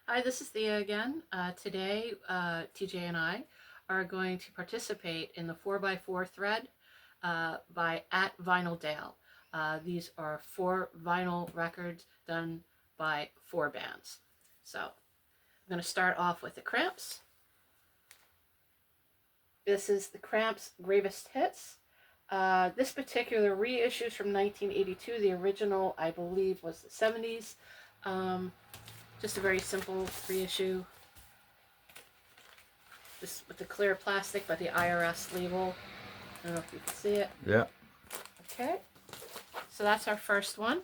Hi, this is Thea again. Today, TJ and I are going to participate in the 4x4 thread by at Vinyl Dale. These are 4 vinyl records done by 4 bands. So I'm going to start off with the Cramps. This is the Cramps' Gravest Hits. This particular reissue is from 1982. The original, I believe, was the 70s. Just a very simple reissue. Just with the clear plastic, but the IRS label. I don't know if you can see it. Yeah. Okay. So that's our first one.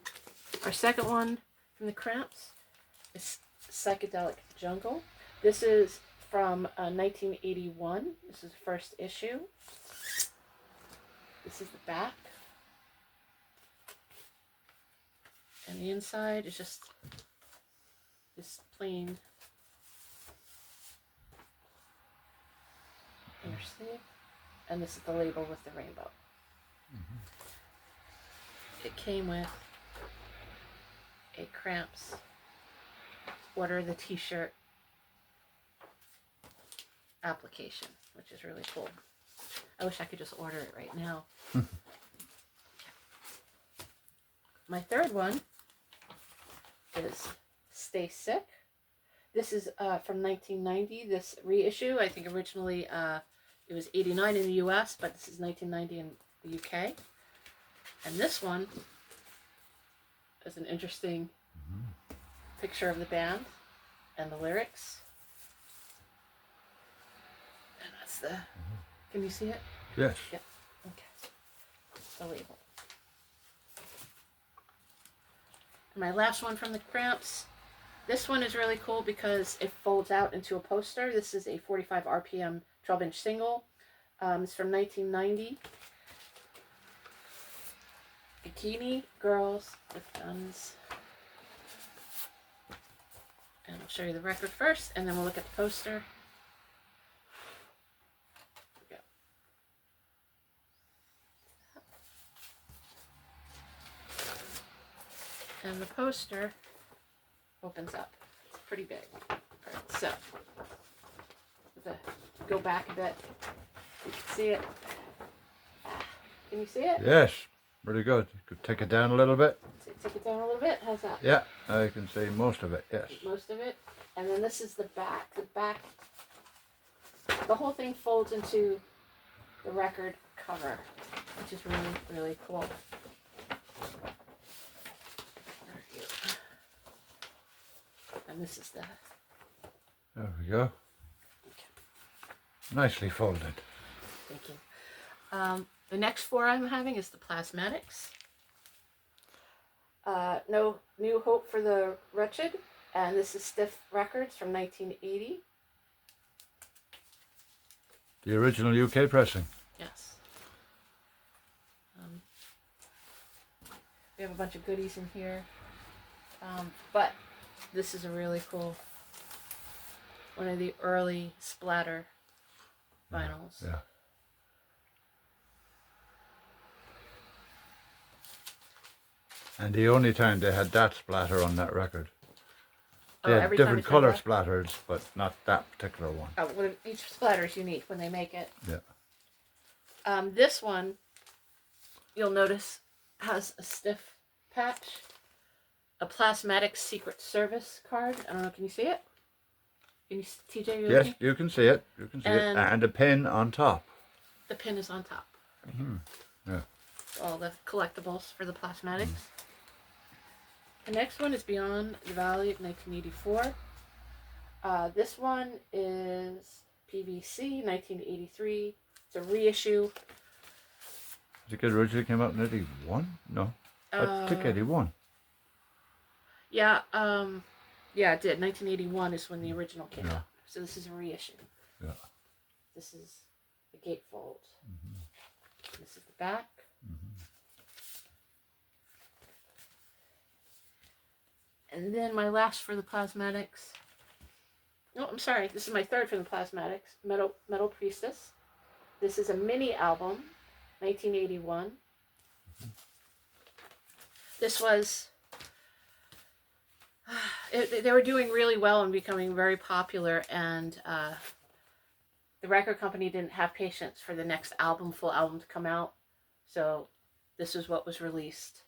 Our second one from the Cramps is Psychedelic Jungle. This is from 1981. This is the first issue. This is the back. And the inside is just plain inner sleeve. And this is the label with the rainbow. Mm-hmm. It came with a Cramps order the t-shirt application, which is really cool. I wish I could just order it right now. My third one is Stay Sick. This is from 1990, this reissue. I think originally it was 89 in the US, but this is 1990 in the UK. And this one is an interesting picture of the band and the lyrics. And that's the, can you see it? Yes. Yeah. Okay. The label. And my last one from the Cramps. This one is really cool because it folds out into a poster. This is a 45 RPM 12-inch single. It's from 1990. Bikini Girls with Guns. And I'll show you the record first, and then we'll look at the poster. Here we go. And the poster opens up. It's pretty big. All right, so go back a bit. You can see it. Can you see it? Yes. Really good. You could take it down a little bit. Take it down a little bit. How's that? Yeah, I can see most of it. Yes. Most of it. And then this is the back. The whole thing folds into the record cover, which is really, really cool. And this is the... There we go. Okay. Nicely folded. Thank you. The next 4 I'm having is the Plasmatics. No New Hope for the Wretched. And this is Stiff Records from 1980. The original UK pressing. Yes. We have a bunch of goodies in here. But this is a really cool, one of the early splatter vinyls. Yeah. And the only time they had that splatter on that record. They had every time different it's colour like splatters, but not that particular one. well, each splatter is unique when they make it. Yeah. This one, you'll notice, has a stiff patch, a Plasmatics Secret Service card. I don't know, can you see it? Can you, TJ, you Yes, looking? you can see it. You can see it. And a pin on top. The pin is on top. Mm-hmm. Yeah. All the collectibles for the Plasmatics. The next one is Beyond the Valley of 1984. This one is PVC 1983. It's a reissue. Did it originally came out in 81? No. I think 81. Yeah, yeah, it did. 1981 is when the original came out. So this is a reissue. Yeah. This is the gatefold. This is the back. And then my last for the Plasmatics. No, I'm sorry. This is my third for the Plasmatics. Metal Priestess. This is a mini album, 1981. This was they were doing really well and becoming very popular, and the record company didn't have patience for the next album, full album, to come out. So this is what was released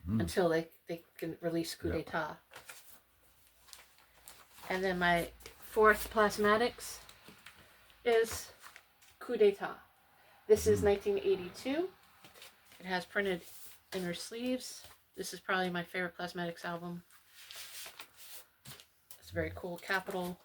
until they can release Coup d'etat. And then my fourth Plasmatics is Coup d'etat. This is 1982. It has printed inner sleeves. This is probably my favorite Plasmatics album. It's very cool. Capital.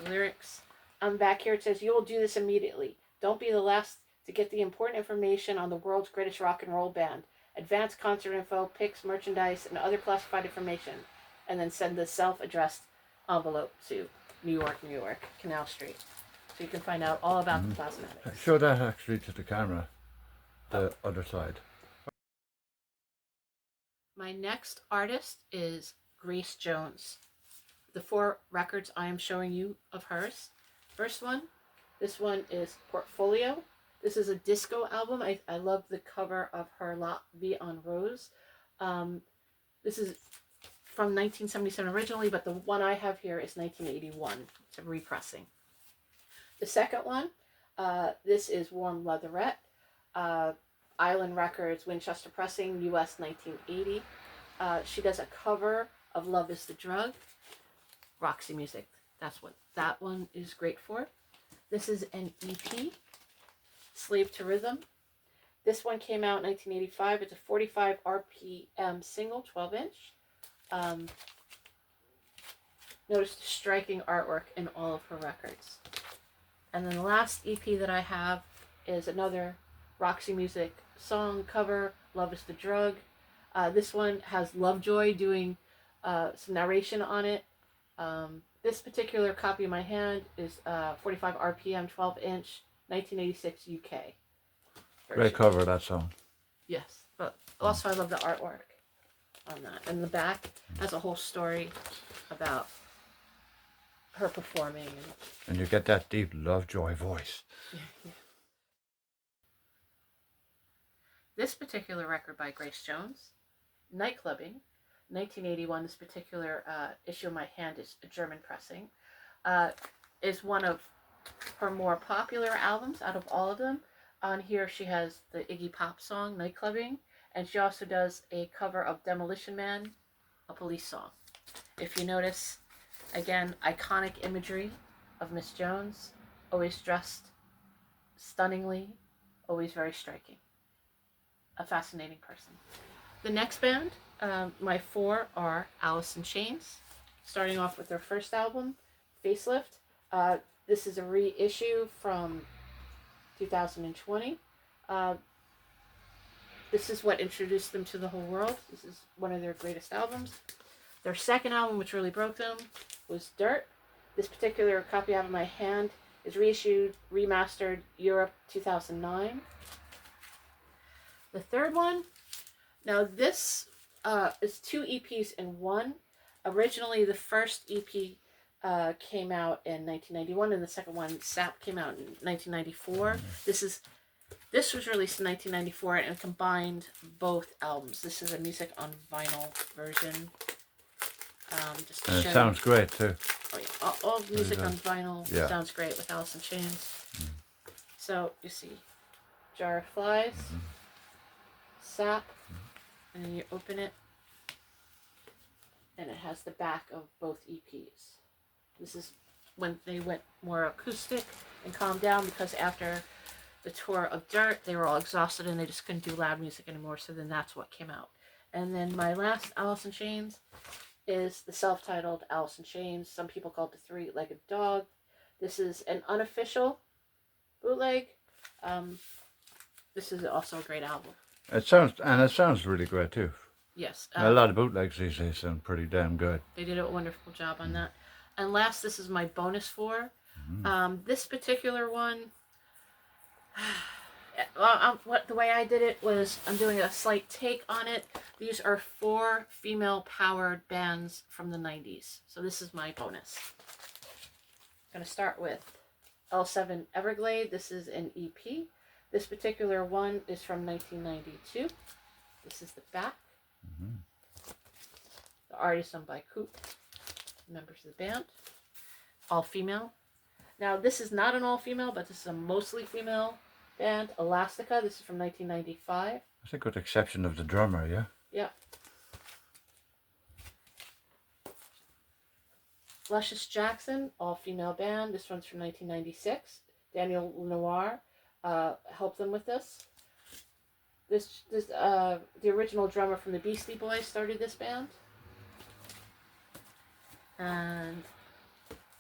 The lyrics. Back here it says, "You will do this immediately. Don't be the last to get the important information on the world's greatest rock and roll band. Advanced concert info, pics, merchandise, and other classified information." And then send the self-addressed envelope to New York, New York, Canal Street. So you can find out all about the Plasmatics. Show that actually to the camera, the other side. My next artist is Grace Jones. The 4 records I am showing you of hers. First one, this one is Portfolio. This is a disco album. I love the cover of her La Vie en Rose. This is from 1977 originally, but the one I have here is 1981. It's a repressing. The second one, this is Warm Leatherette. Island Records, Winchester Pressing, US 1980. She does a cover of Love is the Drug. Roxy Music. That's what that one is great for. This is an EP, Slave to Rhythm. This one came out in 1985. It's a 45 RPM single, 12-inch. Notice the striking artwork in all of her records. And then the last EP that I have is another Roxy Music song cover, Love is the Drug. This one has Lovejoy doing some narration on it. This particular copy in my hand is 45 RPM, 12-inch, 1986 UK version. Great cover, that song. Yes, but also I love the artwork on that. And the back has a whole story about her performing. And you get that deep Lovejoy voice. Yeah. This particular record by Grace Jones, Nightclubbing, 1981. This particular issue in my hand is a German pressing. Is one of her more popular albums out of all of them. On here she has the Iggy Pop song, Nightclubbing, and she also does a cover of Demolition Man, a Police song. If you notice, again, iconic imagery of Miss Jones, always dressed stunningly, always very striking. A fascinating person. The next band, my 4 are Alice in Chains, starting off with their first album, Facelift. This is a reissue from 2020. This is what introduced them to the whole world. This is one of their greatest albums. Their second album, which really broke them, was Dirt. This particular copy I have in my hand is reissued, remastered, Europe 2009. The third one, now this is 2 EPs in one. Originally, the first EP came out in 1991, and the second one, Sap, came out in 1994. This was released in 1994 and combined both albums. This is a music on vinyl version. Just to And show it sounds great too. Oh, yeah. All music on vinyl sounds great with Alice in Chains. So you see Jar of Flies, Sap, and then you open it, and it has the back of both EPs. This is when they went more acoustic and calmed down, because after the tour of Dirt, they were all exhausted and they just couldn't do loud music anymore, so then that's what came out. And then my last Alice in Chains is the self-titled Alice in Chains. Some people call it the Three-Legged Dog. This is an unofficial bootleg. This is also a great album. It sounds really great too. Yes. A lot of bootlegs these days sound pretty damn good. They did a wonderful job on that. And last, this is my bonus 4. This particular one, the way I did it was I'm doing a slight take on it. These are 4 female-powered bands from the 90s. So this is my bonus. I'm going to start with L7 Everglade. This is an EP. This particular one is from 1992. This is the back. Mm-hmm. The art is done by Coop, members of the band. All female. Now, this is not an all female, but this is a mostly female band. Elastica. This is from 1995. That's a good exception of the drummer, yeah? Yeah. Luscious Jackson, all female band. This one's from 1996. Daniel Noir helped them with this. The original drummer from the Beastie Boys started this band. And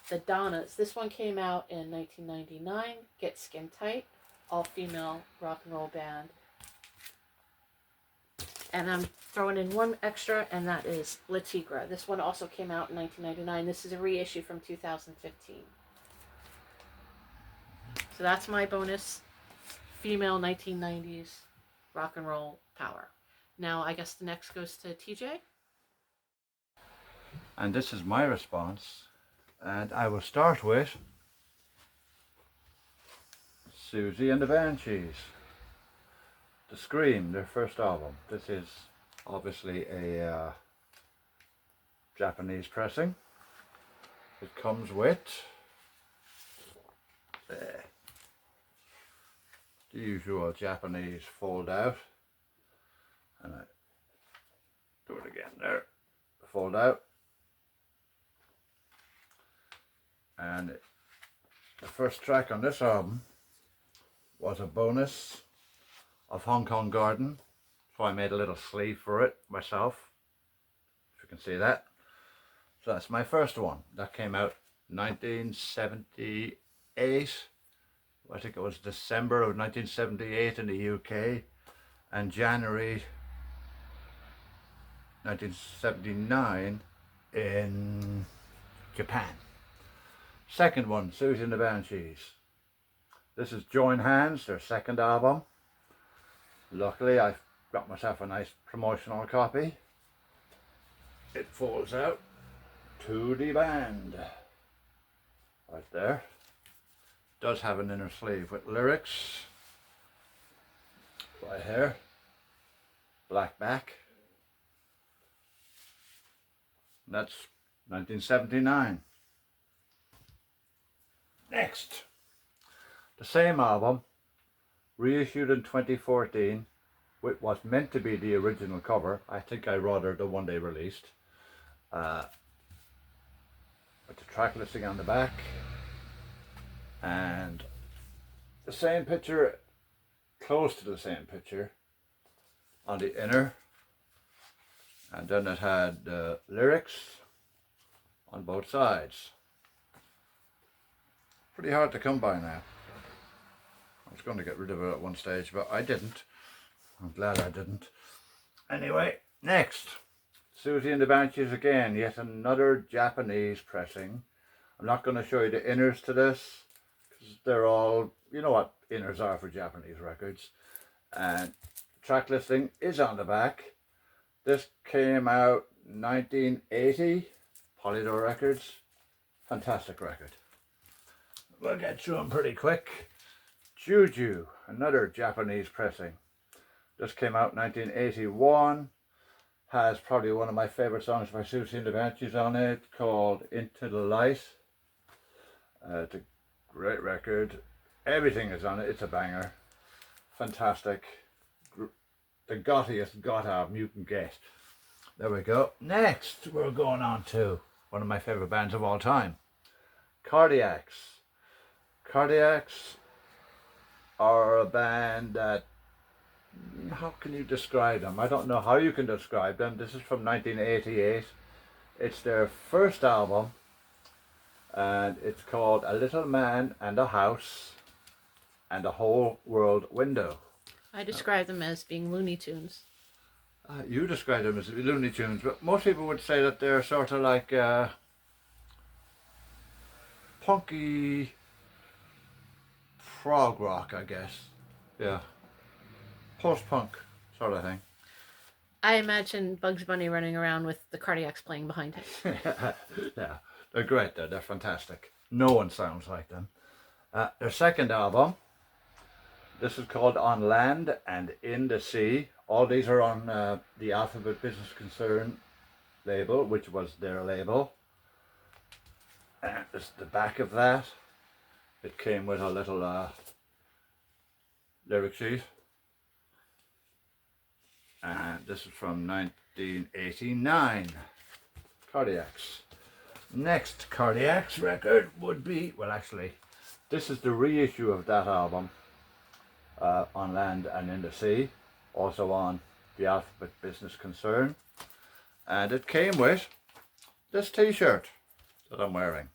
the Donnas. This one came out in 1999. Get Skin Tight, all female rock and roll band. And I'm throwing in one extra, and that is La Tigra. This one also came out in 1999. This is a reissue from 2015. So that's my bonus female 1990s rock and roll power. Now I guess the next goes to TJ. And this is my response. And I will start with Siouxsie and the Banshees. The Scream, their first album. This is obviously a Japanese pressing. It comes with the usual Japanese fold out. And I do it again there. Fold out. And the first track on this album was a bonus of Hong Kong Garden, so I made a little sleeve for it myself, if you can see that. So that's my first one. That came out 1978. I think it was December of 1978 in the UK and January 1979 in Japan. Second one, Siouxsie and the Banshees. This is Join Hands, their second album. Luckily, I've got myself a nice promotional copy. It folds out to the band. Right there. Does have an inner sleeve with lyrics. Right here. Black back. And that's 1979. Next. The same album, reissued in 2014, with what's meant to be the original cover. I think I rather the one they released. With the track listing on the back. And the same picture, close to the same picture, on the inner. And then it had lyrics on both sides. Pretty hard to come by now. I was going to get rid of it at one stage, but I didn't. I'm glad I didn't. Anyway, next. Siouxsie and the Banshees again, yet another Japanese pressing. I'm not going to show you the inners to this, because they're all, you know what inners are for Japanese records. And track listing is on the back. This came out 1980, Polydor Records. Fantastic record. We'll get through them pretty quick. Juju, another Japanese pressing. This came out 1981. Has probably one of my favourite songs by Siouxsie and the Banshees on it, called Into the Light. It's a great record. Everything is on it. It's a banger. Fantastic. The gothiest goth album you can get. There we go. Next, we're going on to one of my favourite bands of all time, Cardiacs. Cardiacs are a band that, how can you describe them? I don't know how you can describe them. This is from 1988. It's their first album, and it's called A Little Man and a House and a Whole World Window. I describe them as being Looney Tunes. You describe them as Looney Tunes, but most people would say that they're sort of like punky prog rock, I guess. Yeah. Post-punk sort of thing. I imagine Bugs Bunny running around with the Cardiacs playing behind him. Yeah, they're great though. They're fantastic. No one sounds like them. Their second album, This is called On Land and in the Sea. All these are on the Alphabet Business Concern label, which was their label. And this is the back of that. It came with a little lyric sheet. And this is from 1989. Cardiacs. Next Cardiacs record would be, well actually, this is the reissue of that album, On Land and in the Sea, also on the Alphabet Business Concern. And it came with this t-shirt that I'm wearing.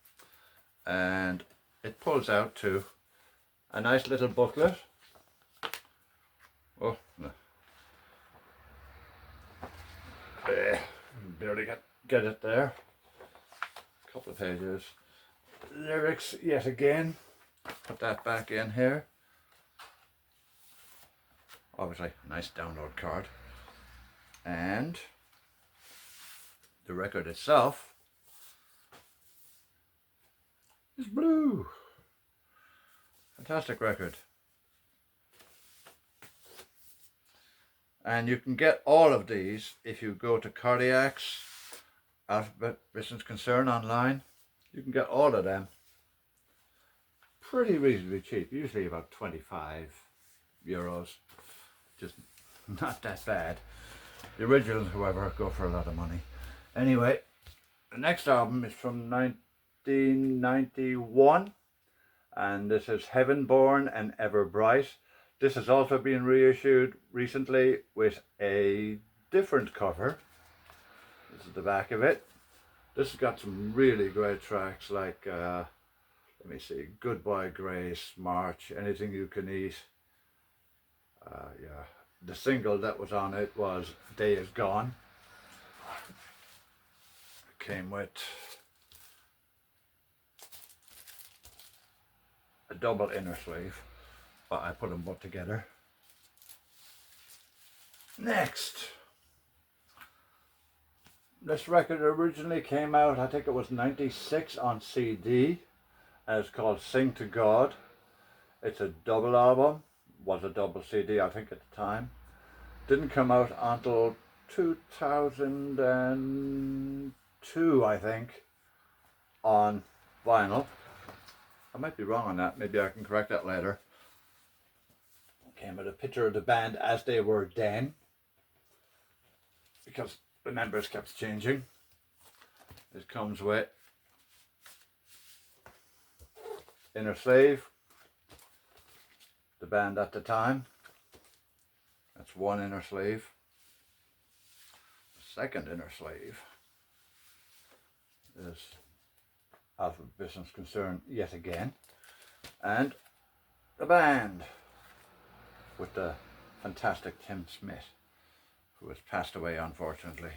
And it pulls out to a nice little booklet. Oh, no. Barely get it there. A couple of pages. Lyrics yet again. Put that back in here. Obviously, nice download card. And the record itself is blue. Fantastic record. And you can get all of these if you go to Cardiacs, Alphabet Business Concern online. You can get all of them pretty reasonably cheap, usually about €25. Just not that bad. The originals, however, go for a lot of money. Anyway, the next album is from 1991, and this is Heaven Born and Ever Bright. This has also been reissued recently with a different cover. This is the back of it. This has got some really great tracks like, let me see, Goodbye Grace, March, Anything You Can Eat. Yeah, the single that was on it was Day Is Gone. It came with a double inner sleeve, but I put them both together. Next, this record originally came out, I think it was 96 on CD, and it's called Sing to God. It's a double album, was a double CD I think at the time. Didn't come out until 2002 I think on vinyl. I might be wrong on that, maybe I can correct that later. Came with a picture of the band as they were then, because the members kept changing. It comes with inner sleeve, the band at the time. That's one inner sleeve. The second inner sleeve is Alphabet Business Concern yet again, and the band with the fantastic Tim Smith, who has passed away unfortunately.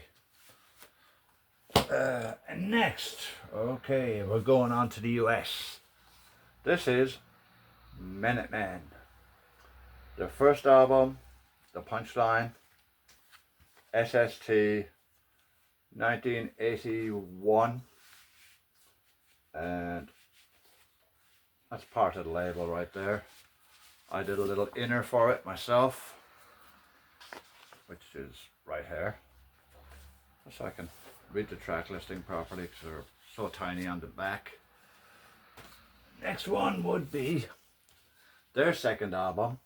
And next, okay, we're going on to the US. This is Minutemen. Their first album, The Punchline, SST, 1981, and that's part of the label right there. I did a little inner for it myself, which is right here, just so I can read the track listing properly because they're so tiny on the back. Next one would be their second album,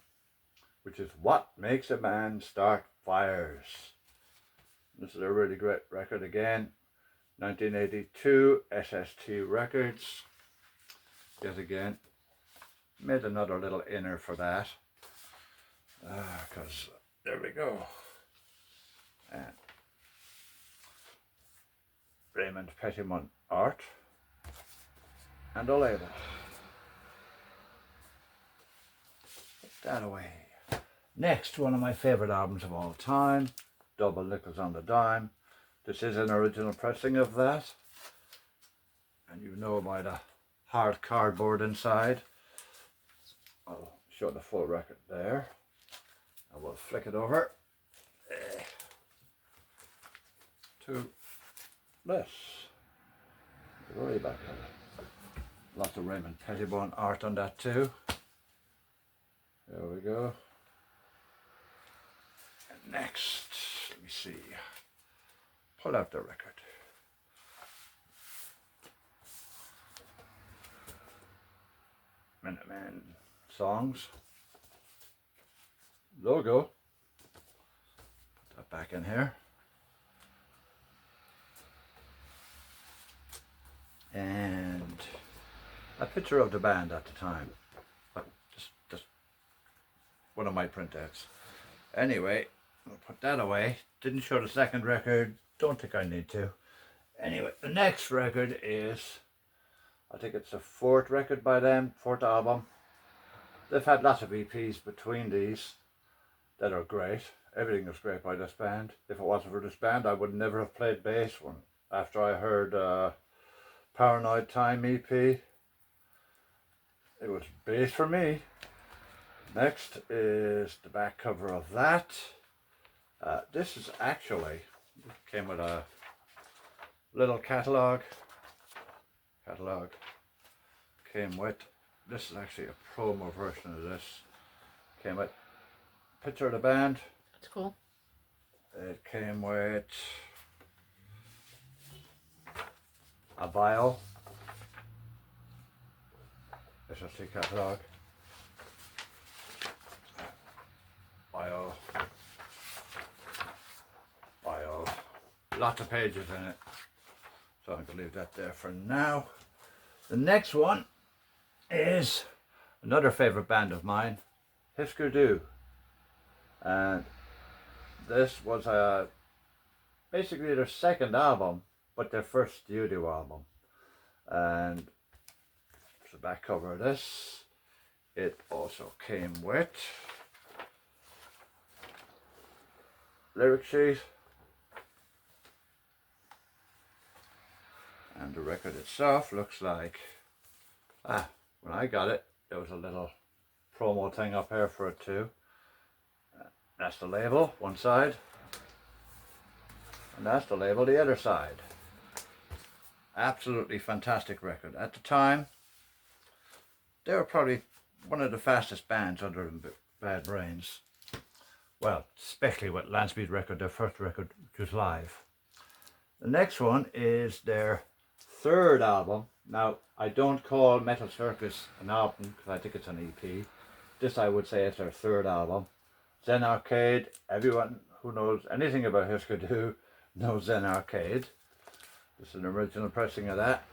which is What Makes a Man Start Fires. This is a really great record again, 1982, SST Records. Yet again, made another little inner for that, because there we go. And Raymond Petitmont art and a label. Put that away. Next, one of my favourite albums of all time, Double Nickels on the Dime. This is an original pressing of that, and you know by the hard cardboard inside. I'll show the full record there. I will flick it over to this. The very back cover. Lots of Raymond Petitbone art on that too. There we go. And next, let me see. Pull out the record. Minutemen songs. Logo. Put that back in here. And a picture of the band at the time. Just one of my printouts. Anyway, I'll put that away. Didn't show the second record. Don't think I need to. Anyway, the next record is, I think it's the fourth record by them, fourth album. They've had lots of EPs between these that are great. Everything is great by this band. If it wasn't for this band, I would never have played bass one. After I heard Paranoid Time EP, it was bass for me. Next is the back cover of that. This is actually, came with a little catalogue. Came with, this is actually a promo version of this. Came with picture of the band. That's cool. It came with a bio, SSC catalogue, bio, lots of pages in it, so I'm going to leave that there for now. The next one is another favourite band of mine, Husker Du, and this was basically their second album, but their first studio album. And the back cover of this, it also came with lyric sheet, and the record itself looks like, when I got it, there was a little promo thing up here for it too. That's the label, one side, and that's the label, the other side. Absolutely fantastic record. At the time, they were probably one of the fastest bands other than Bad Brains. Well, especially with Landspeed record, their first record, which was live. The next one is their third album. Now, I don't call Metal Circus an album because I think it's an EP. This, I would say, is their third album. Zen Arcade, everyone who knows anything about Husker Du knows Zen Arcade. This is an original pressing of that.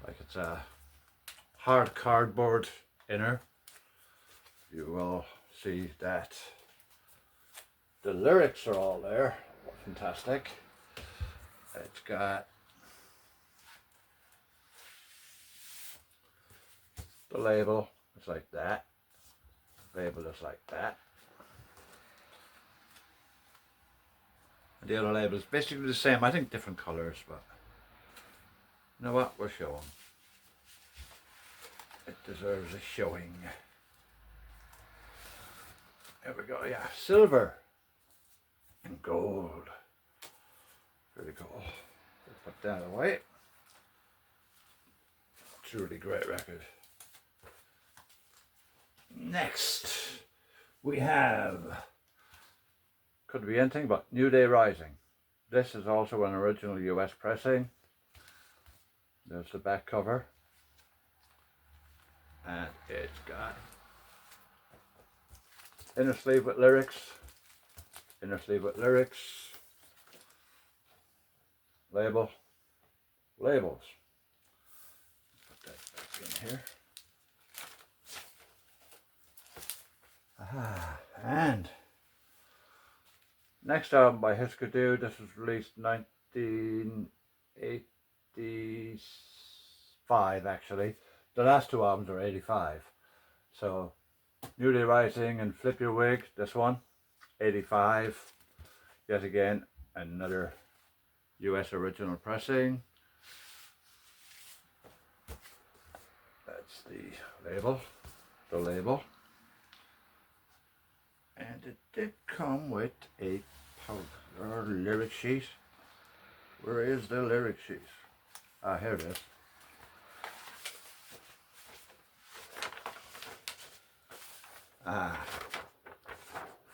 Like it's a hard cardboard inner. You will see that the lyrics are all there. Fantastic. It's got the label, it's like that. Label is like that. And the other label is basically the same. I think different colours, but you know what? We'll show them. It deserves a showing. There we go. Yeah, silver and gold. Really cool. Put that away. Truly great record. Next, we have, could be anything but New Day Rising. This is also an original US pressing. There's the back cover. And it's got inner sleeve with lyrics, label, labels. Put that back in here. And next album by Husker Du, this was released in 1985 actually. The last two albums are 85. So New Day Rising and Flip Your Wig, this one, 85. Yet again, another US original pressing. That's the label, And it did come with a powder lyric sheet. Where is the lyric sheet? Ah, here it is.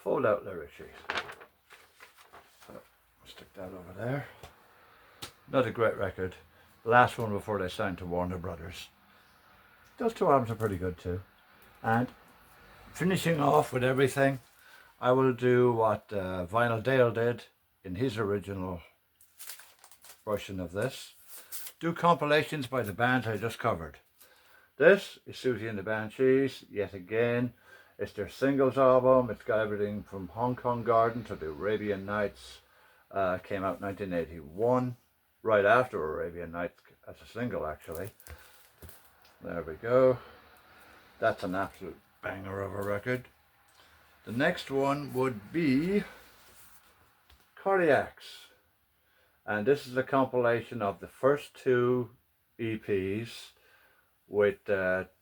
Fold out lyric sheet. So, stick that over there. Not a great record. The last one before they signed to Warner Brothers. Those two albums are pretty good too. And finishing off with everything, I will do what Vinyl Dale did in his original version of this. Do compilations by the bands I just covered. This is Siouxsie and the Banshees, yet again. It's their singles album. It's got everything from Hong Kong Garden to the Arabian Nights. Came out 1981, right after Arabian Nights as a single actually. There we go. That's an absolute banger of a record. The next one would be Cardiacs. And this is a compilation of the first two EPs with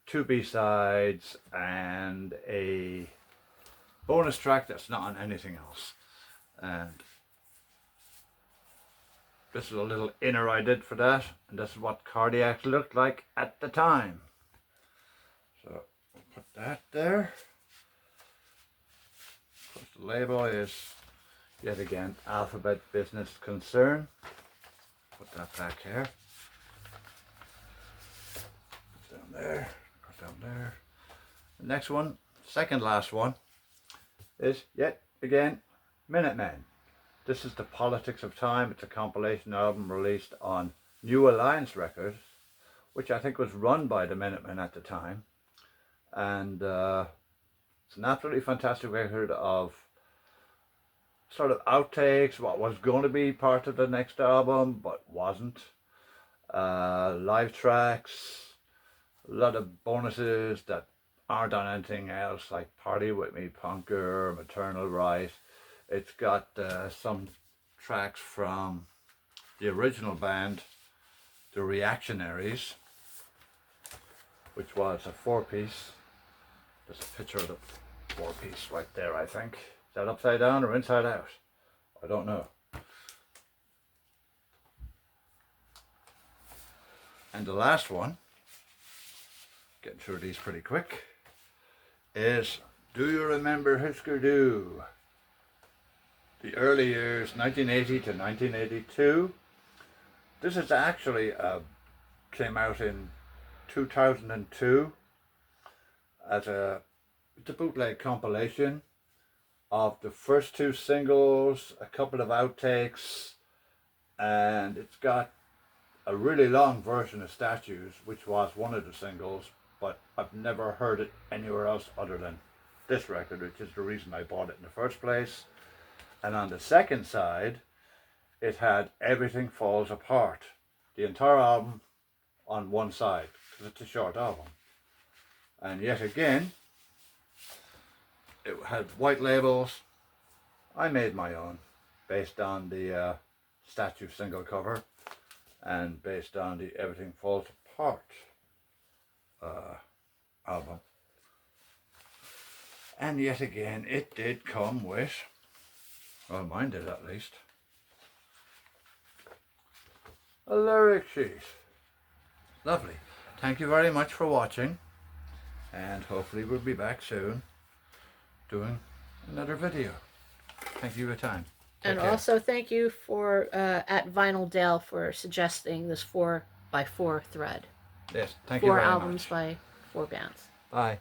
two B-sides and a bonus track that's not on anything else. And this is a little inner I did for that, and this is what Cardiacs looked like at the time. So put that there. Of course, the label is yet again Alphabet Business Concern. Put that back here. Put down there. Put down there. The next one, second last one, is yet again Minutemen. This is The Politics of Time. It's a compilation album released on New Alliance Records, which I think was run by the Minutemen at the time. And it's an absolutely fantastic record of sort of outtakes, what was going to be part of the next album but wasn't. Live tracks, a lot of bonuses that aren't on anything else, like Party With Me, Punker, Maternal Right. It's got some tracks from the original band, The Reactionaries, which was a four-piece. There's a picture of the four-piece right there, I think. Is that upside down or inside out? I don't know. And the last one, getting through these pretty quick, is Do You Remember Husker Du? The early years, 1980 to 1982. This is actually came out in 2002 as a bootleg compilation of the first two singles, a couple of outtakes, and it's got a really long version of Statues, which was one of the singles, but I've never heard it anywhere else other than this record, which is the reason I bought it in the first place. And on the second side, it had Everything Falls Apart, the entire album on one side, because it's a short album. And yet again, it had white labels. I made my own, based on the Statue single cover, and based on the Everything Falls Apart album. And yet again, it did come with, well, mine did at least, a lyric sheet. Lovely. Thank you very much for watching, and hopefully we'll be back soon doing another video. Thank you for your time. Take And care. also thank you for at Vinyl Dale for suggesting this 4x4 thread. Yes, thank you Four very albums much. by 4 bands. Bye.